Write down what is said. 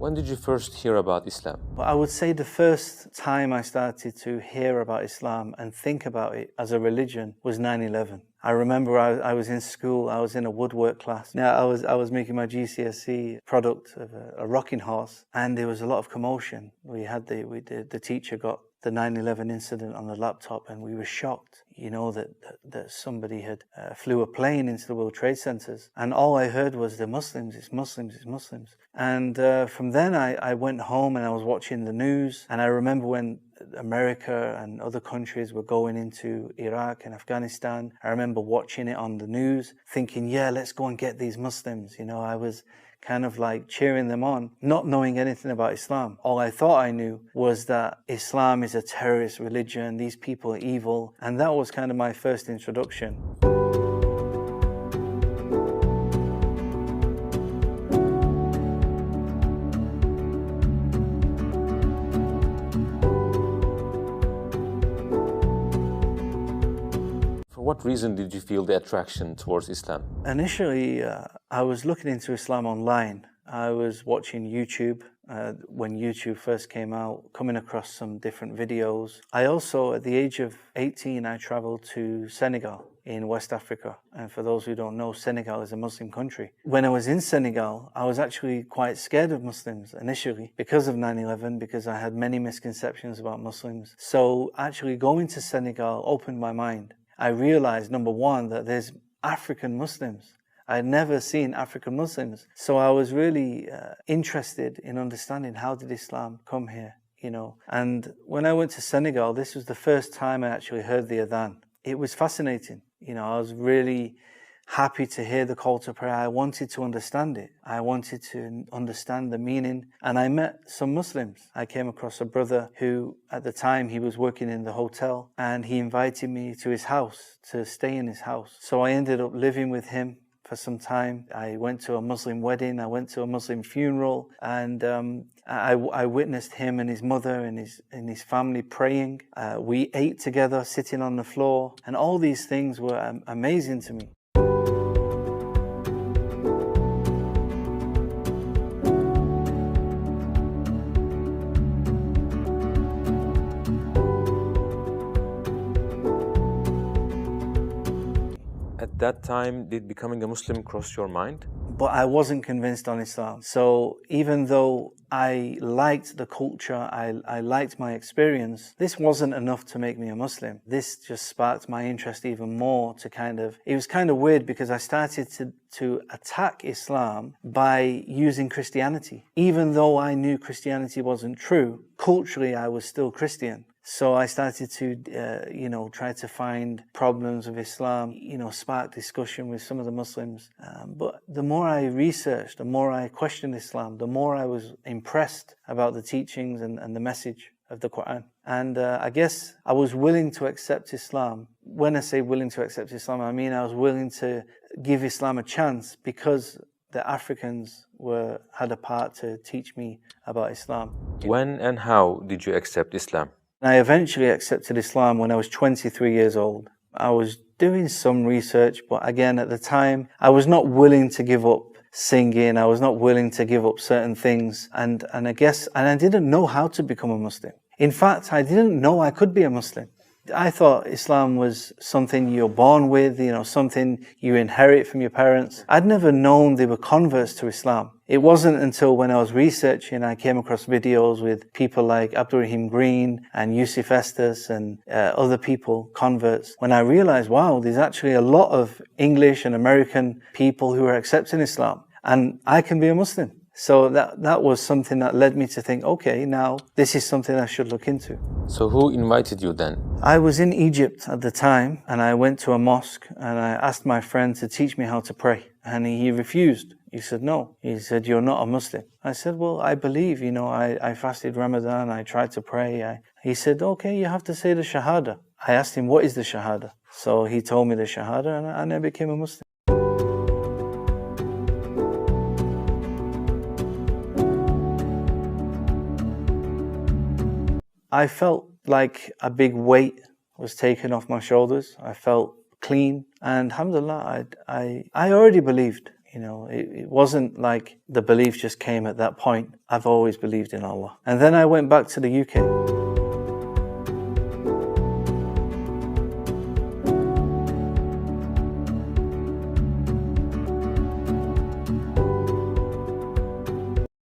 When did you first hear about Islam? Well, I would say the first time I started to hear about Islam and think about it as a religion was 9/11. I remember I was in school, I was in a woodwork class. Now I was making my GCSE product of a rocking horse, and there was a lot of commotion. The teacher got the 9/11 incident on the laptop, and we were shocked, that somebody had flew a plane into the World Trade Centers. And all I heard was the Muslims, it's Muslims, it's Muslims. And from then I went home and I was watching the news, and I remember when America and other countries were going into Iraq and Afghanistan. I remember watching it on the news, thinking, yeah, let's go and get these Muslims. I was kind of like cheering them on, not knowing anything about Islam. All I thought I knew was that Islam is a terrorist religion, these people are evil, and that was kind of my first introduction. For what reason did you feel the attraction towards Islam? Initially, I was looking into Islam online. I was watching YouTube when YouTube first came out, coming across some different videos. I also, at the age of 18, I traveled to Senegal in West Africa. And for those who don't know, Senegal is a Muslim country. When I was in Senegal, I was actually quite scared of Muslims initially because of 9/11, because I had many misconceptions about Muslims. So actually going to Senegal opened my mind. I realized, number one, that there's African Muslims. I had never seen African Muslims. So I was really interested in understanding, how did Islam come here, And when I went to Senegal, this was the first time I actually heard the adhan. It was fascinating. I was really happy to hear the call to prayer. I wanted to understand it. I wanted to understand the meaning. And I met some Muslims. I came across a brother who, at the time, he was working in the hotel, and he invited me to his house, to stay in his house. So I ended up living with him for some time. I went to a Muslim wedding, I went to a Muslim funeral, and I witnessed him and his mother and his family praying. We ate together, sitting on the floor, and all these things were amazing to me. At that time, did becoming a Muslim cross your mind? But I wasn't convinced on Islam. So even though I liked the culture, I liked my experience, this wasn't enough to make me a Muslim. This just sparked my interest even more to it was kind of weird, because I started to attack Islam by using Christianity. Even though I knew Christianity wasn't true, culturally I was still Christian. So I started to, try to find problems with Islam, spark discussion with some of the Muslims. But the more I researched, the more I questioned Islam, the more I was impressed about the teachings and the message of the Quran. And I guess I was willing to accept Islam. When I say willing to accept Islam, I mean I was willing to give Islam a chance, because the Africans had a part to teach me about Islam. When and how did you accept Islam? I eventually accepted Islam when I was 23 years old. I was doing some research, but again, at the time, I was not willing to give up singing. I was not willing to give up certain things. And I didn't know how to become a Muslim. In fact, I didn't know I could be a Muslim. I thought Islam was something you're born with, something you inherit from your parents. I'd never known they were converts to Islam. It wasn't until when I was researching, I came across videos with people like Abdurrahim Green and Yusuf Estes and other people, converts, when I realized, wow, there's actually a lot of English and American people who are accepting Islam, and I can be a Muslim. So that was something that led me to think, okay, now this is something I should look into. So who invited you then? I was in Egypt at the time, and I went to a mosque, and I asked my friend to teach me how to pray. And he refused. He said, no. He said, you're not a Muslim. I said, well, I believe, I fasted Ramadan, I tried to pray. He said, okay, you have to say the Shahada. I asked him, what is the Shahada? So he told me the Shahada, and I became a Muslim. I felt like a big weight was taken off my shoulders. I felt clean, and alhamdulillah, I already believed. You know, it wasn't like the belief just came at that point. I've always believed in Allah. And then I went back to the UK.